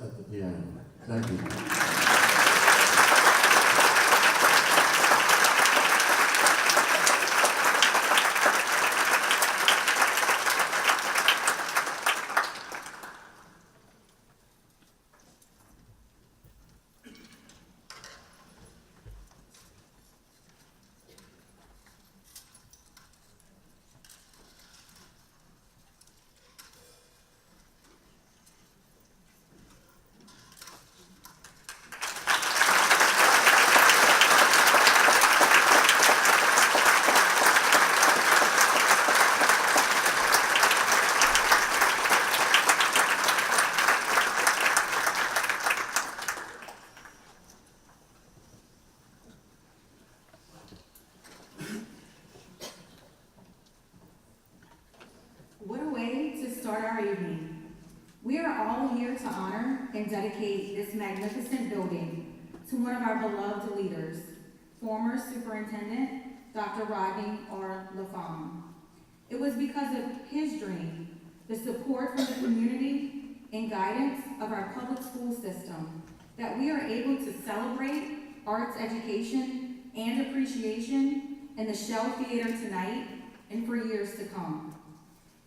At the piano. Thank you. What a way to start our evening. We are all here to honor and dedicate this magnificent building to one of our beloved leaders, former Superintendent Dr. Rodney R. Lafon. It was because of his dream, the support from the community, and guidance of our public school system that we are able to celebrate arts education and appreciation in the Shell Theater tonight and for years to come.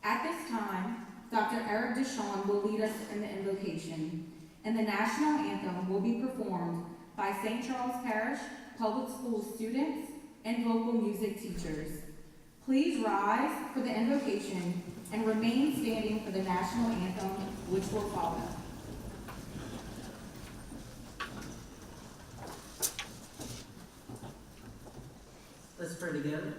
At this time, Dr. Eric Deshawn will lead us in the invocation, and the national anthem will be performed by St. Charles Parish Public School students and vocal music teachers. Please rise for the invocation and remain standing for the national anthem, which will follow. Let's pray together.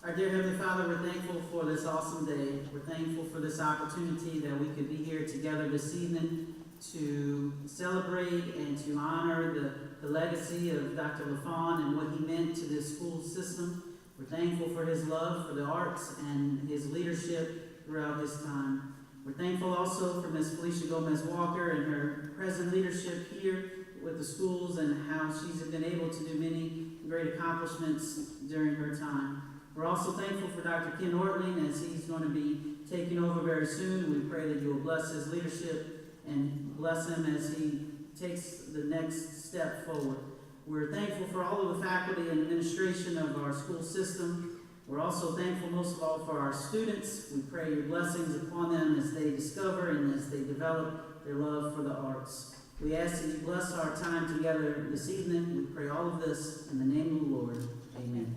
Our dear Heavenly Father, we're thankful for this awesome day. We're thankful for this opportunity that we could be here together this evening to celebrate and to honor the legacy of Dr. Lafon and what he meant to this school system. We're thankful for his love for the arts and his leadership throughout this time. We're thankful also for Ms. Felicia Gomez-Walker and her present leadership here with the schools and how she's been able to do many great accomplishments during her time. We're also thankful for Dr. Ken Ortling as he's going to be taking over very soon. We pray that you will bless his leadership and bless him as he takes the next step forward. We're thankful for all of the faculty and administration of our school system. We're also thankful most of all for our students. We pray your blessings upon them as they discover and as they develop their love for the arts. We ask that you bless our time together this evening. We pray all of this in the name of the Lord. Amen.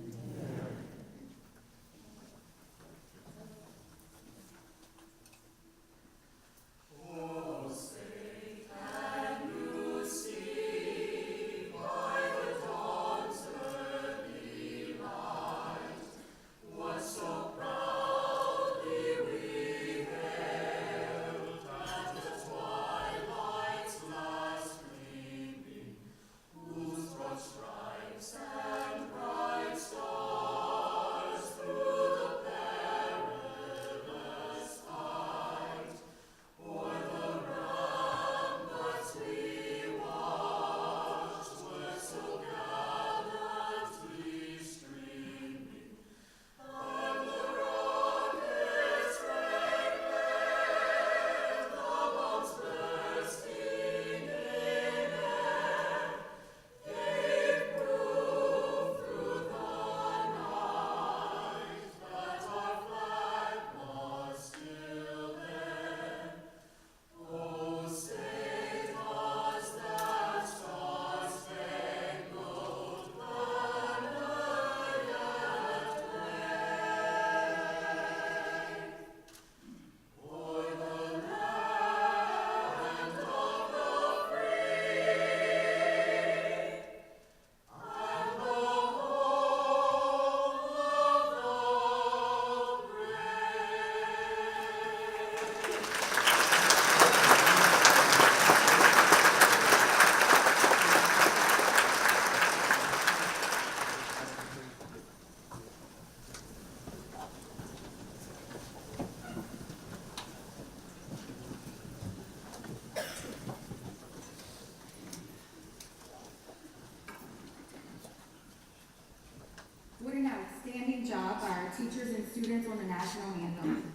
What an outstanding job by our teachers and students on the national anthem.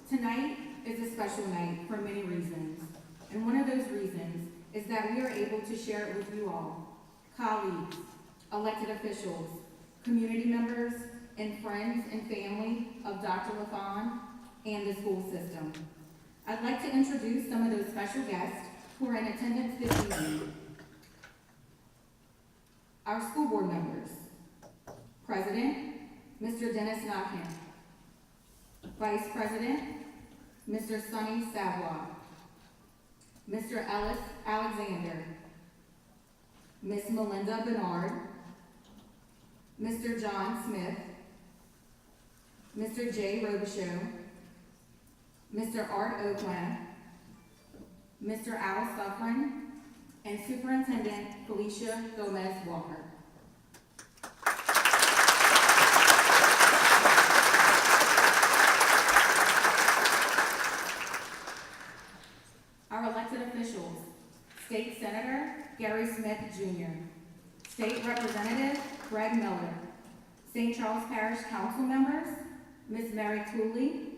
Tonight is a special night for many reasons, and one of those reasons is that we are able to share it with you all, colleagues, elected officials, community members, and friends and family of Dr. Lafon and the school system. I'd like to introduce some of those special guests who are in attendance this evening. Our school board members. President, Mr. Dennis Knockham. Vice President, Mr. Sonny Savoy. Mr. Ellis Alexander. Ms. Melinda Bernard. Mr. John Smith. Mr. Jay Robichaux. Mr. Art Oakland. Mr. Al Suffren, and Superintendent Felicia Gomez-Walker. Our elected officials, State Senator Gary Smith Jr., State Representative Greg Miller, St. Charles Parish Council members, Ms. Mary Cooley,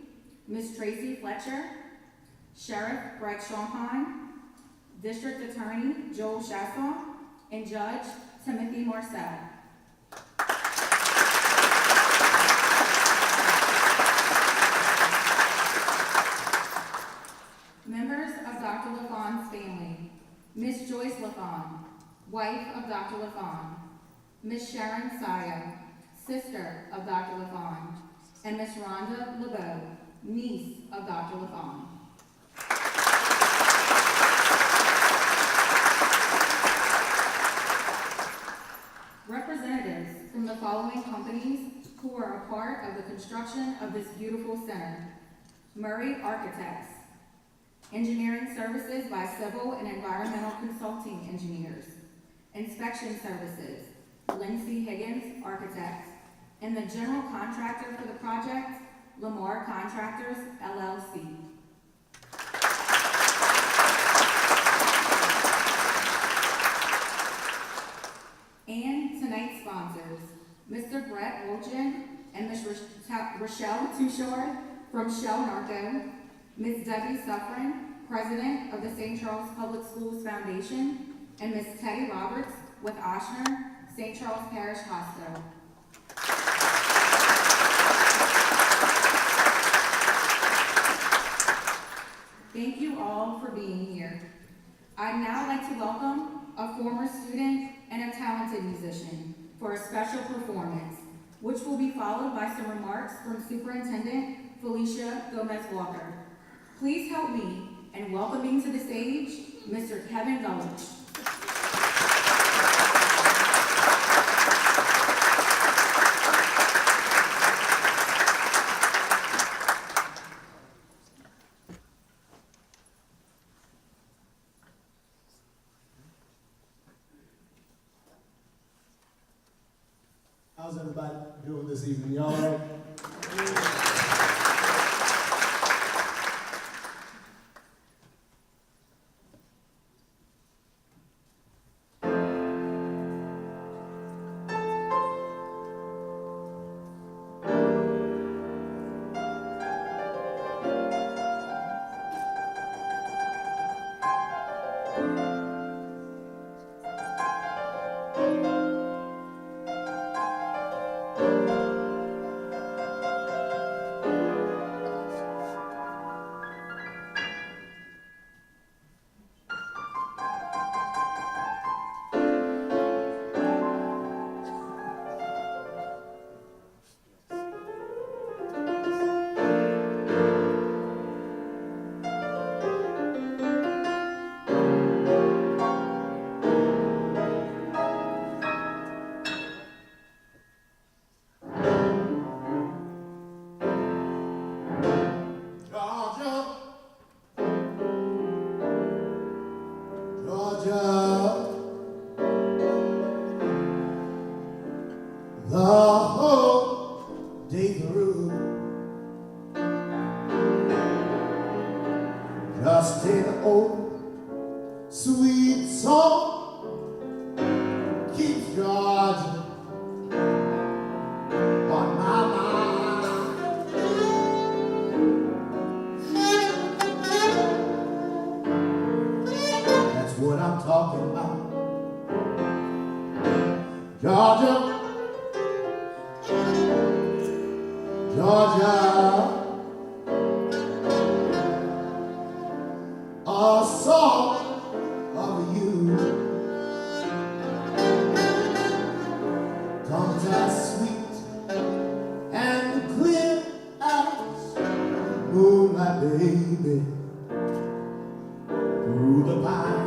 Ms. Tracy Fletcher, Sheriff Greg Schonheim, District Attorney Joel Chasson, and Judge Timothy Marcel. Members of Dr. Lafon's family, Ms. Joyce Lafon, wife of Dr. Lafon, Ms. Sharon Saya, sister of Dr. Lafon, and Ms. Rhonda LeBeau, niece of Dr. Lafon. Representatives from the following companies who are a part of the construction of this beautiful center: Murray Architects, engineering services by civil and environmental consulting engineers, inspection services, Lindsay Higgins Architects, and the general contractor for the project, Lamar Contractors, LLC. And tonight's sponsors, Mr. Brett Wolchin and Ms. Rochelle Touchard from Shell Narco, Ms. Debbie Suffren, President of the St. Charles Public Schools Foundation, and Ms. Teddy Roberts with Oshner, St. Charles Parish Hospital. Thank you all for being here. I'd now like to welcome a former student and a talented musician for a special performance, which will be followed by some remarks from Superintendent Felicia Gomez-Walker. Please help me in welcoming to the stage Mr. Kevin Gullich. How's everybody doing this evening? Y'all all right? Just an old sweet song keeps Georgia on my mind. That's what I'm talking about. Georgia, Georgia. A song of you comes as sweet and clear as moonlight, baby, through the pines.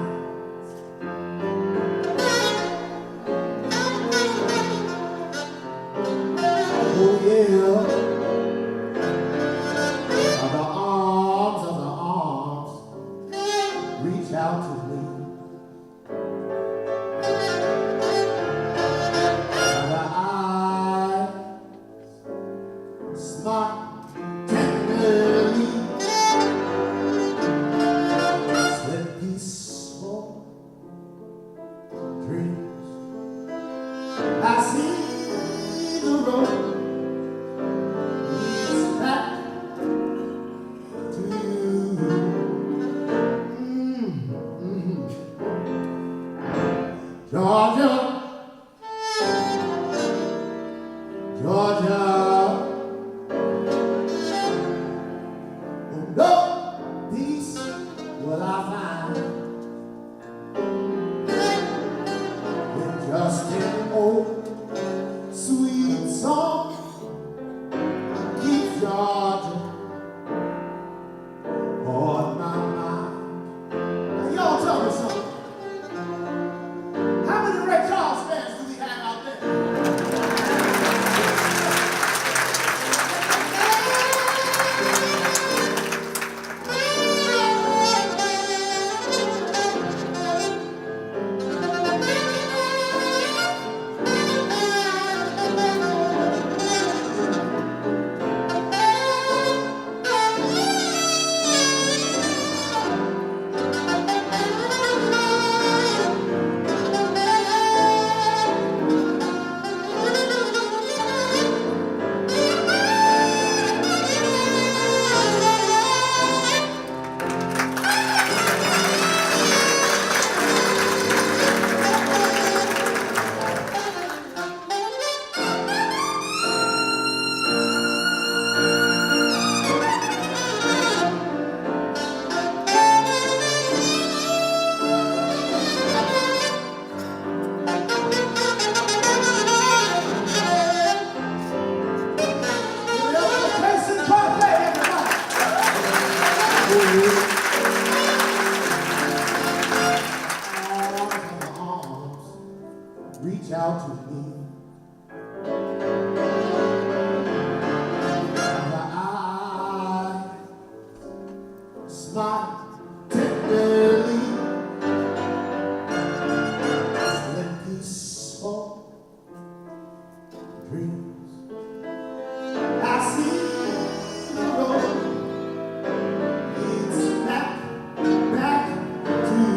Georgia, Georgia, oh no peace will I find in just an old sweet song. Keep Georgia on my mind. Now y'all tell me something. How many Ray Charles fans do we have out there? Reach out to me. My eyes smile tenderly. Let peaceful dreams. I see the road leads back to you.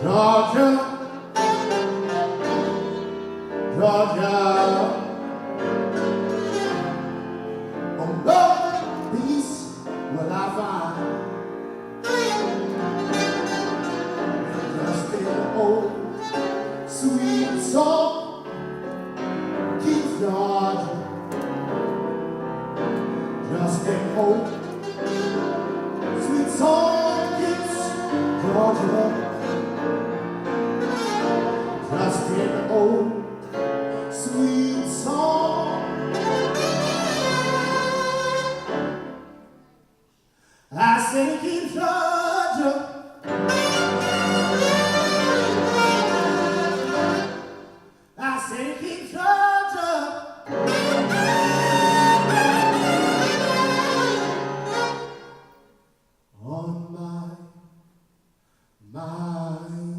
Georgia, Georgia, oh no peace will I find just an old sweet song. Keep Georgia, just an old sweet song keeps Georgia. Just an old sweet song. I say keep Georgia. I say keep Georgia. On my mind.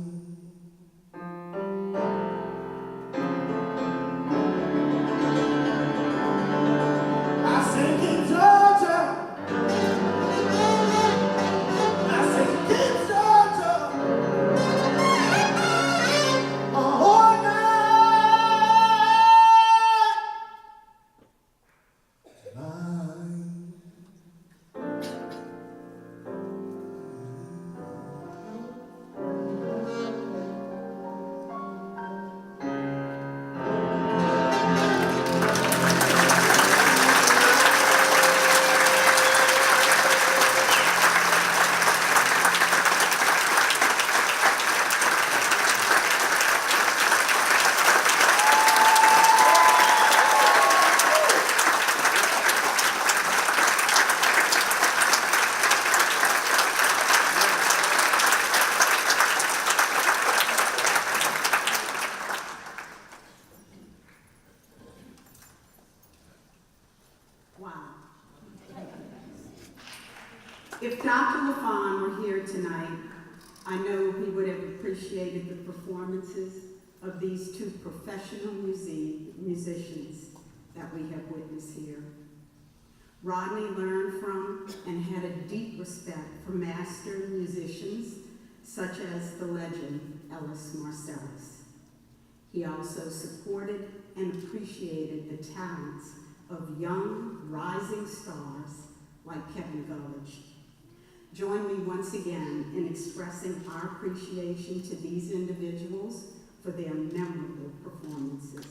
If Dr. Lafon were here tonight, I know he would have appreciated the performances of these two professional musicians that we have witnessed here. Rodney learned from and had a deep respect for master musicians such as the legend Ellis Marsalis. He also supported and appreciated the talents of young rising stars like Kevin Gullidge. Join me once again in expressing our appreciation to these individuals for their memorable performances.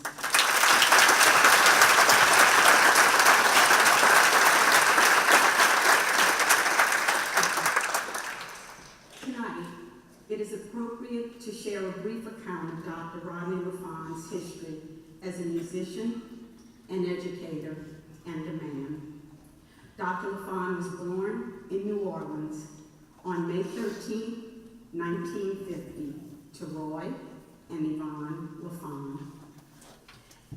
Tonight, it is appropriate to share a brief account of Dr. Rodney Lafon's history as a musician, an educator, and a man. Dr. Lafon was born in New Orleans on May 13, 1950, to Roy and Yvonne Lafon.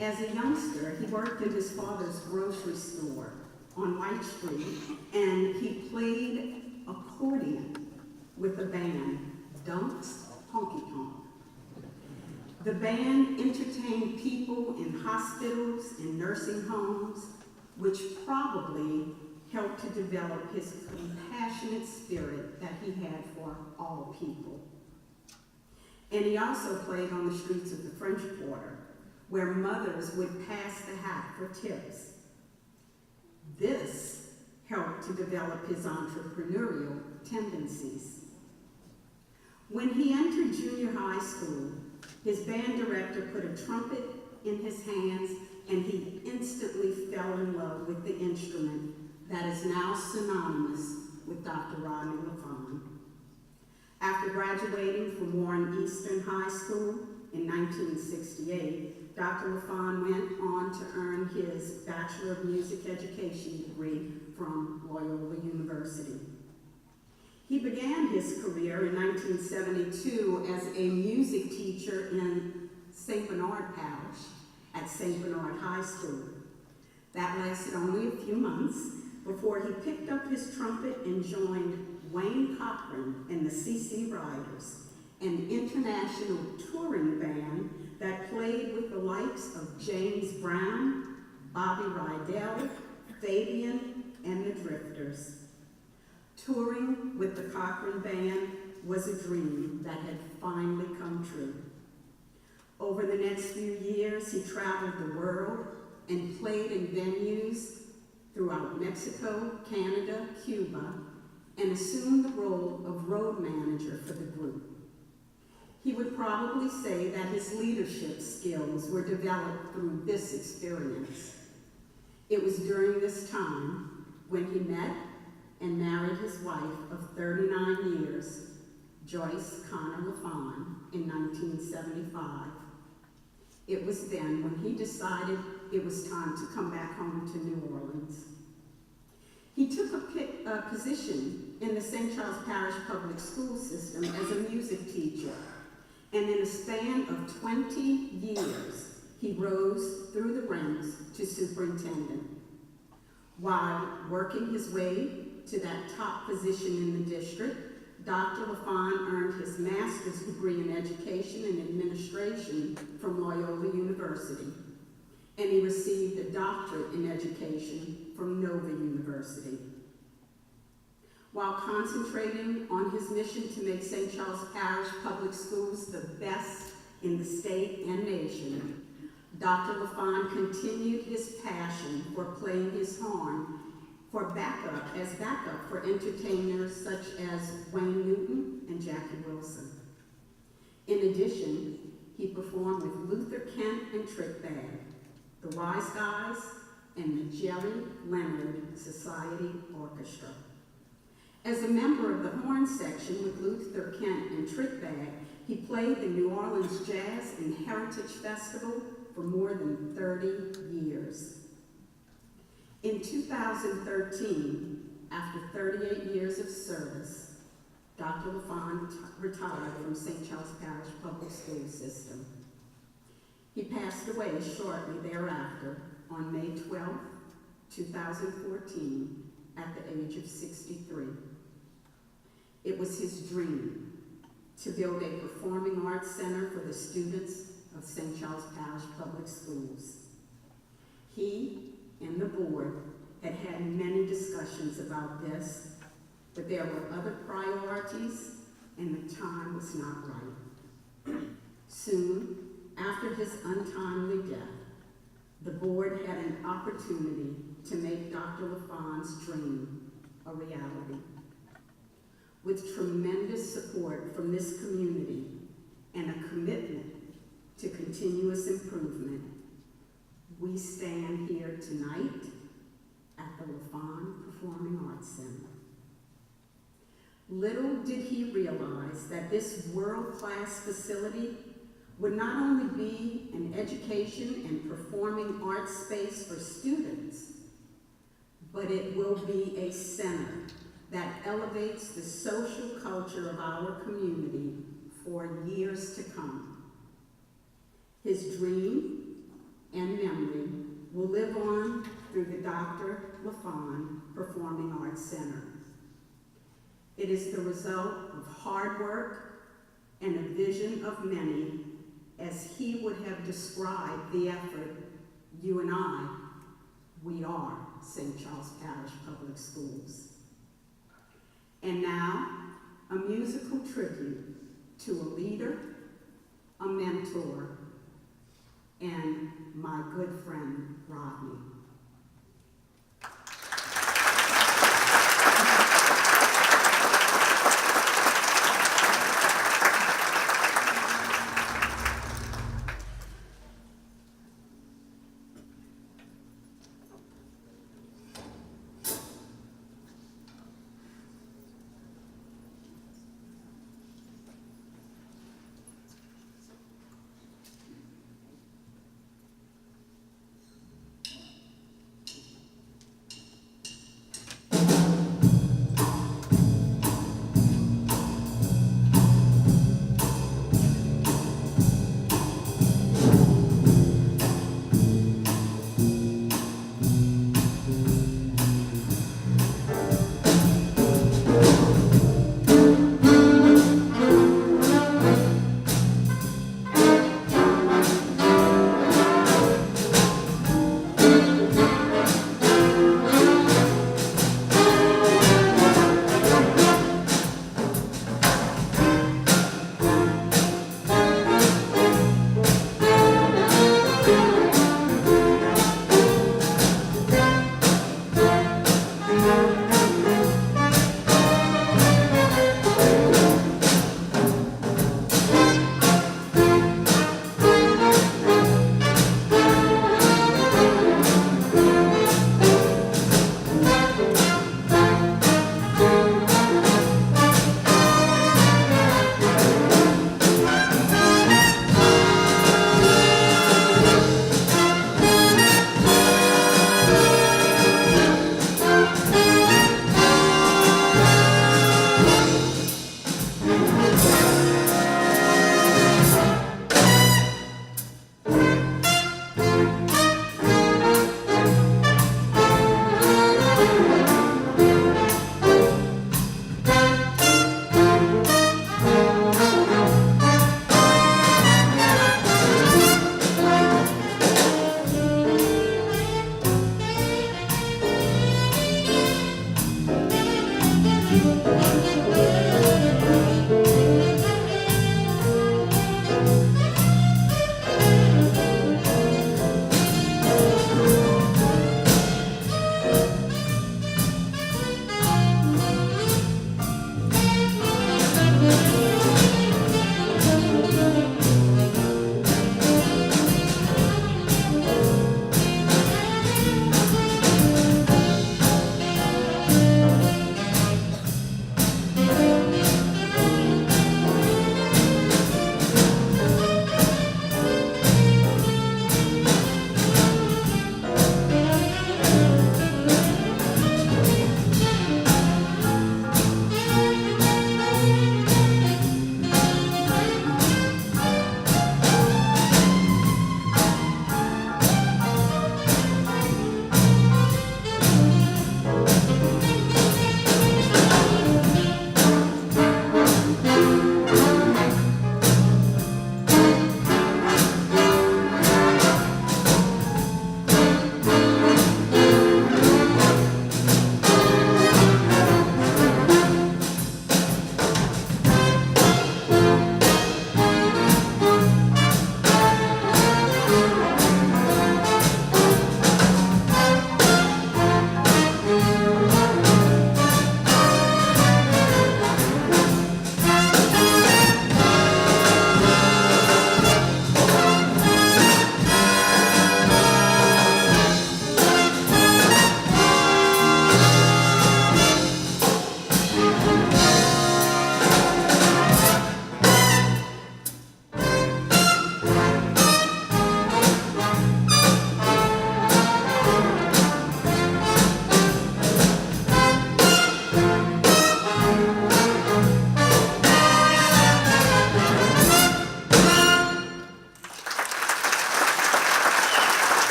As a youngster, he worked in his father's grocery store on White Street, and he played accordion with the band Dunk's Honky Tonk. The band entertained people in hospitals and nursing homes, which probably helped to develop his compassionate spirit that he had for all people. And he also played on the streets of the French Quarter, where mothers would pass the hat for tips. This helped to develop his entrepreneurial tendencies. When he entered junior high school, his band director put a trumpet in his hands, and he instantly fell in love with the instrument that is now synonymous with Dr. Rodney Lafon. After graduating from Warren Eastern High School in 1968, Dr. Lafon went on to earn his Bachelor of Music Education degree from Loyola University. He began his career in 1972 as a music teacher in St. Bernard Parish at St. Bernard High School. That lasted only a few months before he picked up his trumpet and joined Wayne Cochran and the C.C. Riders, an international touring band that played with the likes of James Brown, Bobby Rydell, Fabian, and the Drifters. Touring with the Cochran Band was a dream that had finally come true. Over the next few years, he traveled the world and played in venues throughout Mexico, Canada, Cuba, and assumed the role of road manager for the group. He would probably say that his leadership skills were developed through this experience. It was during this time when he met and married his wife of 39 years, Joyce Connor Lafon, in 1975. It was then when he decided it was time to come back home to New Orleans. He took a position in the St. Charles Parish Public School System as a music teacher, and in a span of 20 years, he rose through the ranks to superintendent. While working his way to that top position in the district, Dr. Lafon earned his master's degree in education and administration from Loyola University, and he received a doctorate in education from Nova University. While concentrating on his mission to make St. Charles Parish Public Schools the best in the state and nation, Dr. Lafon continued his passion for playing his horn as backup for entertainers such as Wayne Newton and Jackie Wilson. In addition, he performed with Luther Kent and Trick Bag, the Wise Guys, and the Jerry Leonard Society Orchestra. As a member of the horn section with Luther Kent and Trick Bag, he played the New Orleans Jazz and Heritage Festival for more than 30 years. In 2013, after 38 years of service, Dr. Lafon retired from St. Charles Parish Public School System. He passed away shortly thereafter on May 12, 2014, at the age of 63. It was his dream to build a performing arts center for the students of St. Charles Parish Public Schools. He and the board had had many discussions about this, but there were other priorities and the time was not right. Soon after his untimely death, the board had an opportunity to make Dr. Lafon's dream a reality. with tremendous support from this community and a commitment to continuous improvement, we stand here tonight at the Lafon Performing Arts Center. Little did he realize that this world-class facility would not only be an education and performing arts space for students, but it will be a center that elevates the social culture of our community for years to come. His dream and memory will live on through the Dr. Lafon Performing Arts Center. It is the result of hard work and a vision of many, as he would have described the effort you and we are St. Charles Parish Public Schools. And now, a musical tribute to a leader, a mentor, and my good friend, Rodney.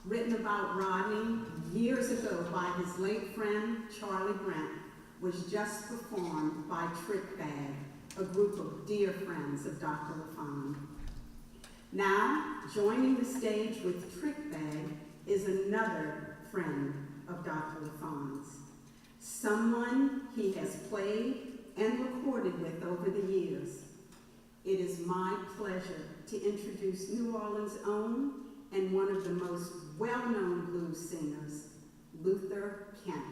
written about Rodney years ago by his late friend Charlie Brent, was just performed by Trick Bag, a group of dear friends of Dr. Lafon. Now, joining the stage with Trick Bag is another friend of Dr. Lafon's, someone he has played and recorded with over the years. It is my pleasure to introduce New Orleans' own and one of the most well-known blues singers, Luther Kent.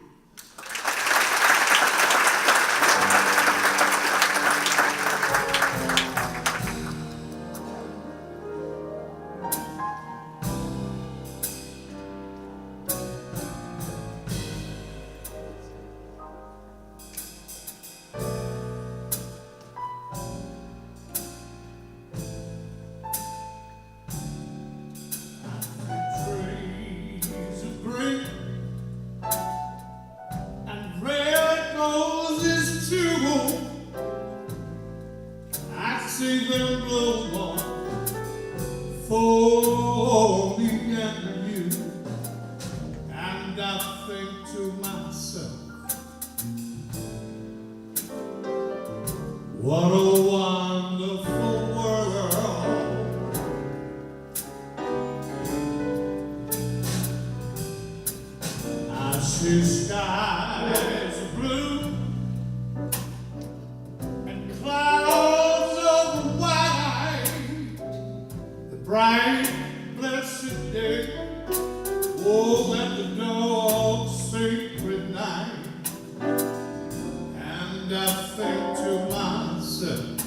For me and you, and I think to myself, what a wonderful world. I see skies of blue and clouds of white, the bright blessed day, oh, at the dawn of sacred night, and I think to myself,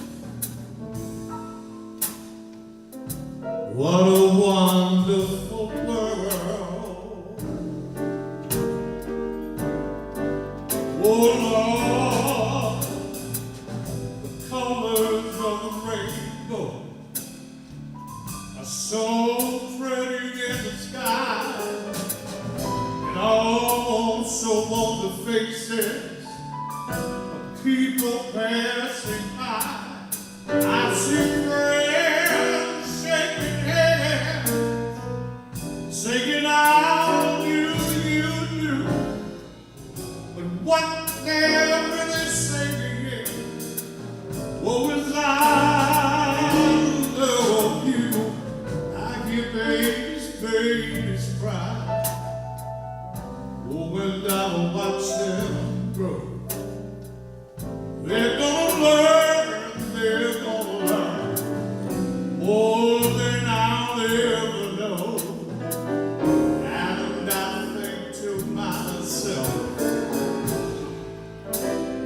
what a wonderful world. Oh Lord, the colors of the rainbow are so pretty in the sky, and also on the faces of people passing by. I see friends shaking hands, singing out you do, but what they're really singing is, woe is I love you. I hear babies cry, oh, when I watch them grow. They're gonna learn more than I'll ever know. And I think to myself,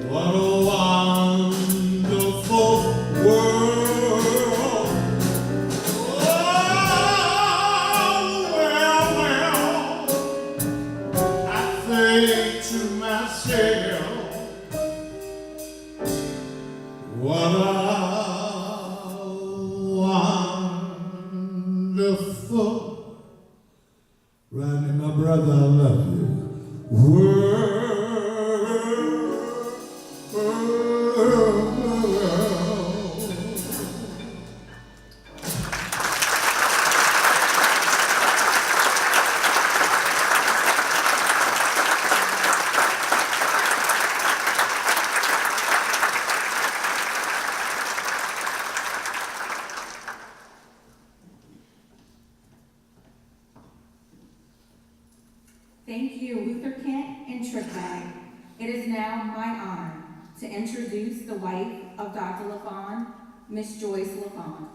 what a wonderful world. Oh, well, I think to myself, what a wonderful, Rodney, my brother, I love you, world. Thank you, Luther Kent and Trick Bag. It is now my honor to introduce the wife of Dr. Lafon, Miss Joyce Lafon.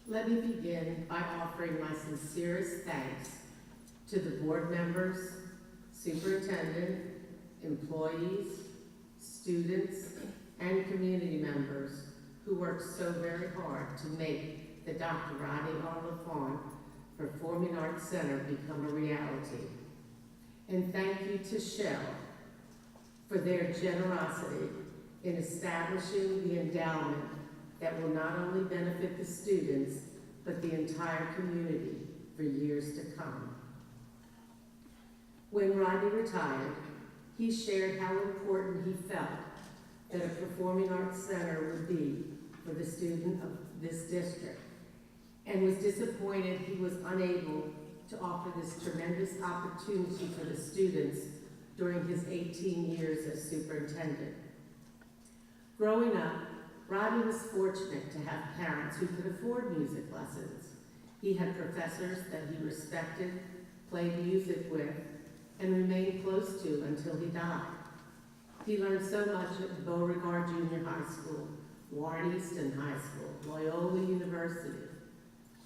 Let me begin by offering my sincerest thanks to the board members, superintendent, employees, students, and community members who worked so very hard to make the Dr. Rodney R. Lafon Performing Arts Center become a reality. And thank you to Shell for their generosity in establishing the endowment that will not only benefit the students, but the entire community for years to come. When Rodney retired, He shared how important he felt that a performing arts center would be for the student of this district, and was disappointed he was unable to offer this tremendous opportunity for the students during his 18 years as superintendent. Growing up, Rodney was fortunate to have parents who could afford music lessons. He had professors that he respected, played music with, and remained close to until he died. He learned so much at Beauregard Junior High School, Warren Easton High School, Loyola University,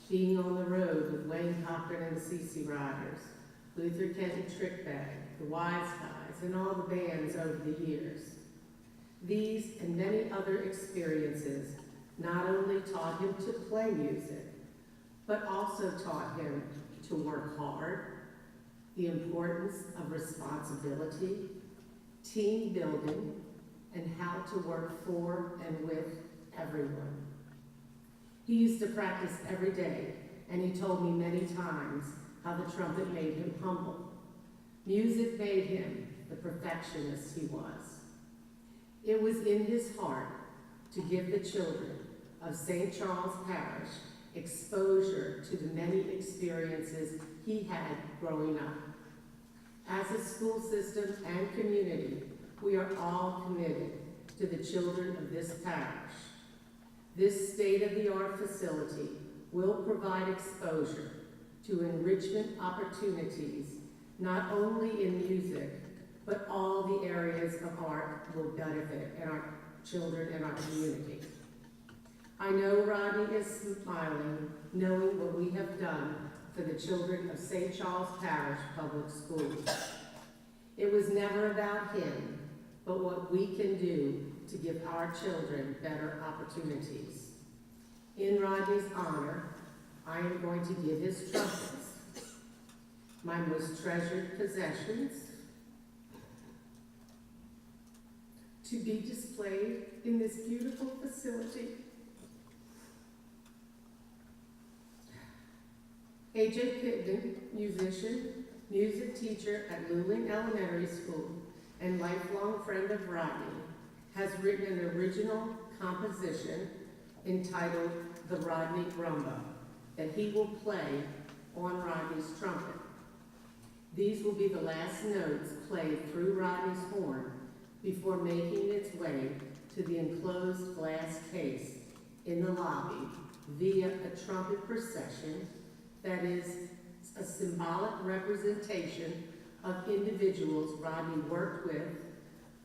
being on the road with Wayne Cochran and the CC Riders, Luther Kent Trick Bag, the Wise Guys, and all the bands over the years. These and many other experiences not only taught him to play music, but also taught him to work hard, the importance of responsibility, team building, and how to work for and with everyone. He used to practice every day, and he told me many times how the trumpet made him humble. Music made him the perfectionist he was. It was in his heart to give the children of St. Charles Parish exposure to the many experiences he had growing up. As a school system and community, we are all committed to the children of this parish. This state-of-the-art facility will provide exposure to enrichment opportunities, not only in music, but all the areas of art will benefit in our children and our community. I know Rodney is smiling, knowing what we have done for the children of St. Charles Parish Public Schools. It was never about him, but what we can do to give our children better opportunities. In Rodney's honor, I am going to give his trumpets, my most treasured possessions, to be displayed in this beautiful facility. A.J. Pittman, musician, music teacher at Luling Elementary School, and lifelong friend of Rodney, has written an original composition entitled The Rodney Rumba that he will play on Rodney's trumpet. These will be the last notes played through Rodney's horn before making its way to the enclosed glass case in the lobby via a trumpet procession that is a symbolic representation of individuals Rodney worked with,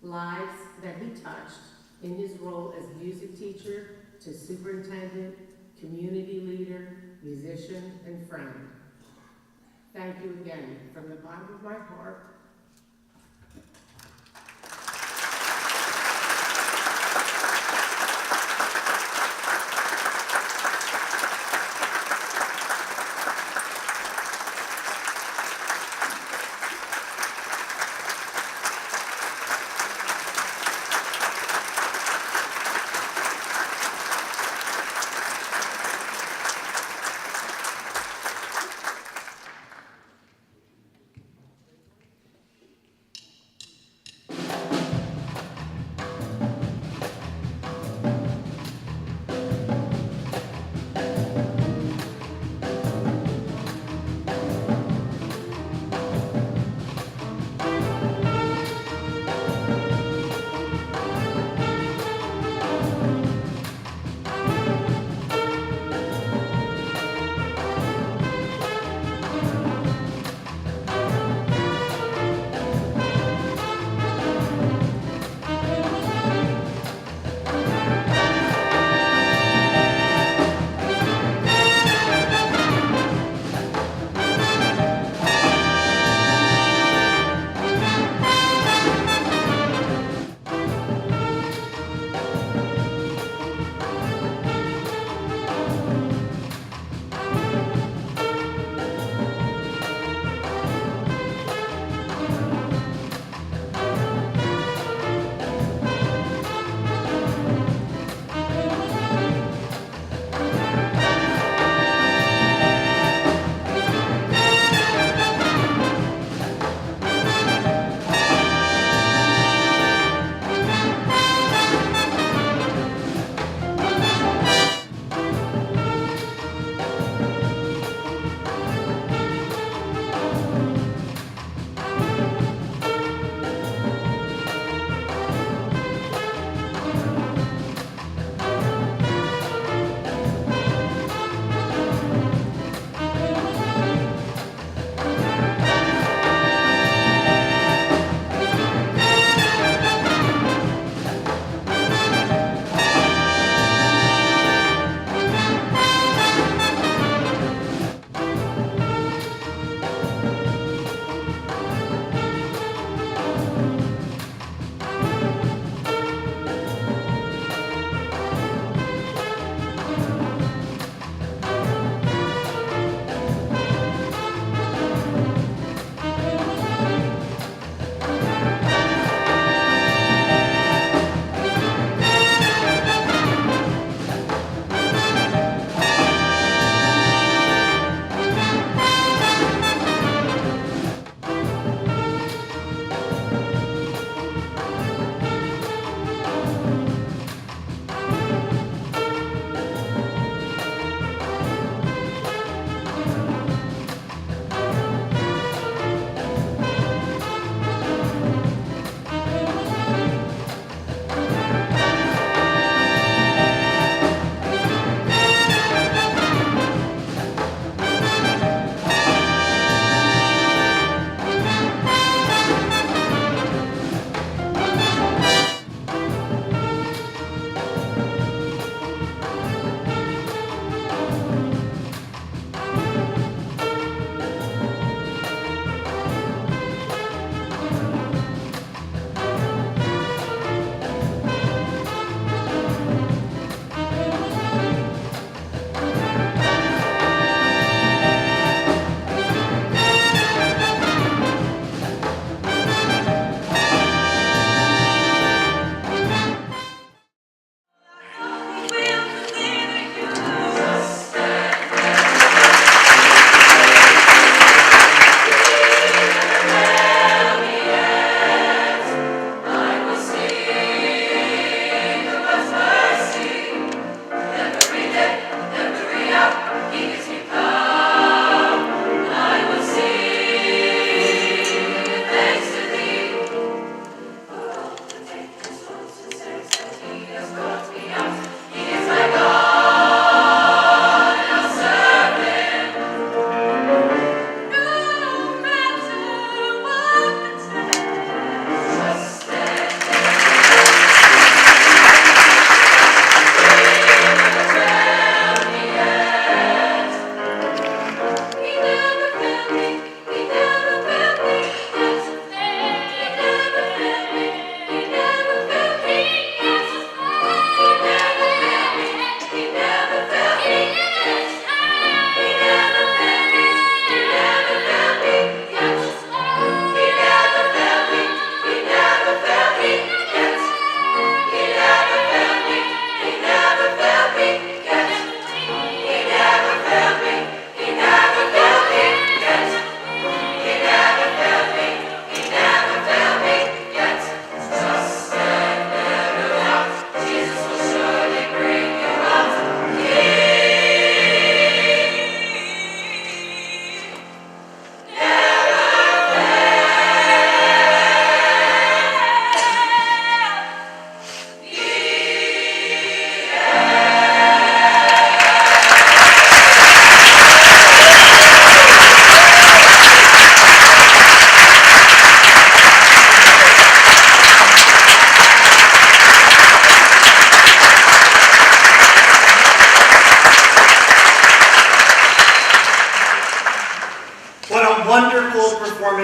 lives that he touched in his role as music teacher to superintendent, community leader, musician, and friend. Thank you again from the bottom of my heart.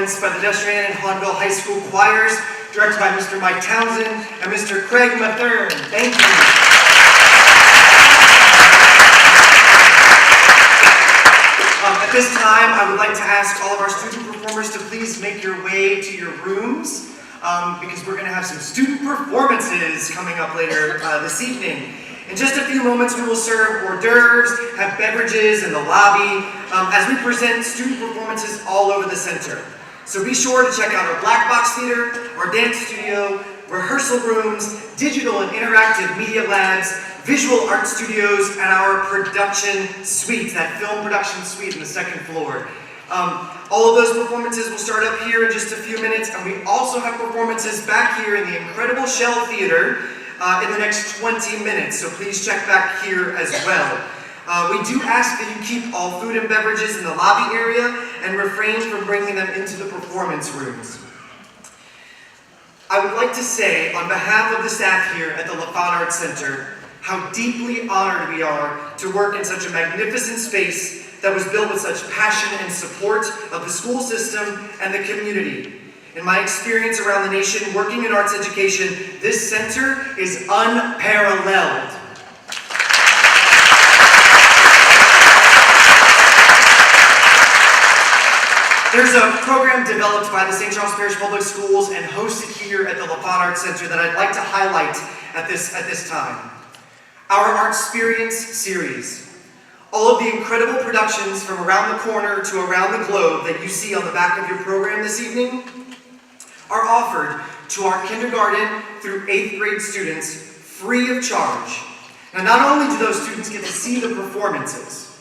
performance by the Destrehan and Hahnville High School choirs, directed by Mr. Mike Townsend and Mr. Craig Mathern. Thank you. At this time, I would like to ask all of our student performers to please make your way to your rooms because we're going to have some student performances coming up later this evening. In just a few moments, we will serve hors d'oeuvres, have beverages in the lobby, as we present student performances all over the center. So be sure to check out our black box theater, our dance studio, rehearsal rooms, digital and interactive media labs, visual art studios, and our production suite, that film production suite on the second floor. All of those performances will start up here in just a few minutes, and we also have performances back here in the incredible Shell Theater in the next 20 minutes, so please check back here as well. We do ask that you keep all food and beverages in the lobby area and refrain from bringing them into the performance rooms. I would like to say, on behalf of the staff here at the Lafon Arts Center, how deeply honored we are to work in such a magnificent space that was built with such passion and support of the school system and the community. In my experience around the nation working in arts education, this center is unparalleled. There's a program developed by the St. Charles Parish Public Schools and hosted here at the Lafon Arts Center that I'd like to highlight at this time. Our Artsperience series. All of the incredible productions from around the corner to around the globe that you see on the back of your program this evening are offered to our kindergarten through 8th grade students free of charge. Now, not only do those students get to see the performances,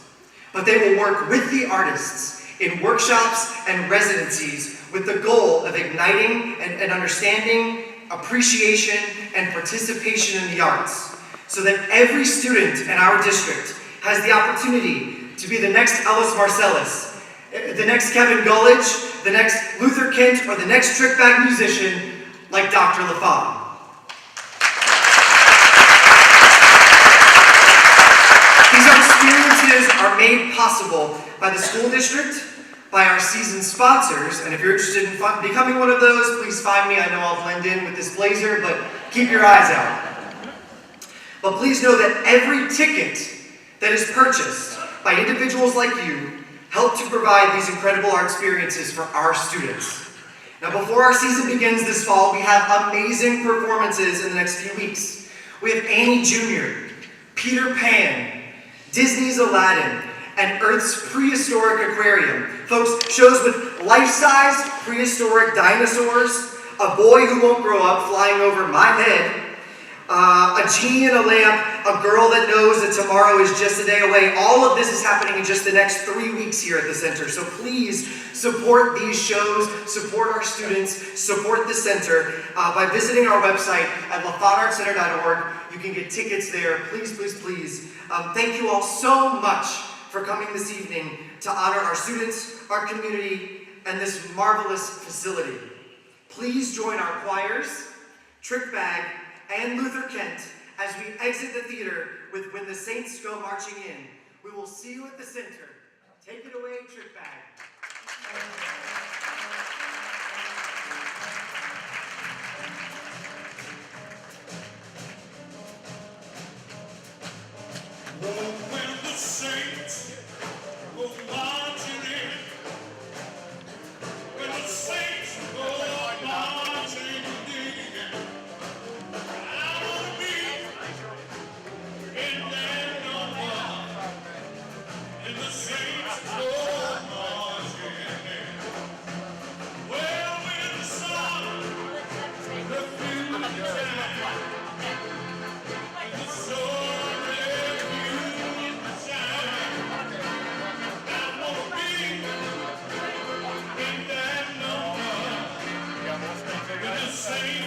but they will work with the artists in workshops and residencies with the goal of igniting and understanding, appreciation, and participation in the arts, so that every student in our district has the opportunity to be the next Ellis Marcellus, the next Kevin Gullidge, the next Luther Kent, or the next trick bag musician like Dr. Lafon. These experiences are made possible by the school district, by our season sponsors, and if you're interested in becoming one of those, please find me. I know I'll blend in with this blazer, but keep your eyes out. But please know that every ticket that is purchased by individuals like you help to provide these incredible art experiences for our students. Now, before our season begins this fall, we have amazing performances in the next few weeks. We have Annie Jr., Peter Pan, Disney's Aladdin, and Earth's Prehistoric Aquarium. Folks, shows with life-size prehistoric dinosaurs, a boy who won't grow up flying over my head, a genie in a lamp, a girl that knows that tomorrow is just a day away. All of this is happening in just the next 3 weeks here at the center. So please support these shows, support our students, support the center by visiting our website at lafonartcenter.org. You can get tickets there. Please, please, please. Thank you all so much for coming this evening to honor our students, our community, and this marvelous facility. Please join our choirs, Trick Bag, and Luther Kent as we exit the theater with When the Saints Go Marching In. We will see you at the center. Take it away, Trick Bag. When the saints go marching in, when the saints go marching in, I wanna be in their number. And the saints go marching in. Well, when the sun refuses shine, and the sun Sing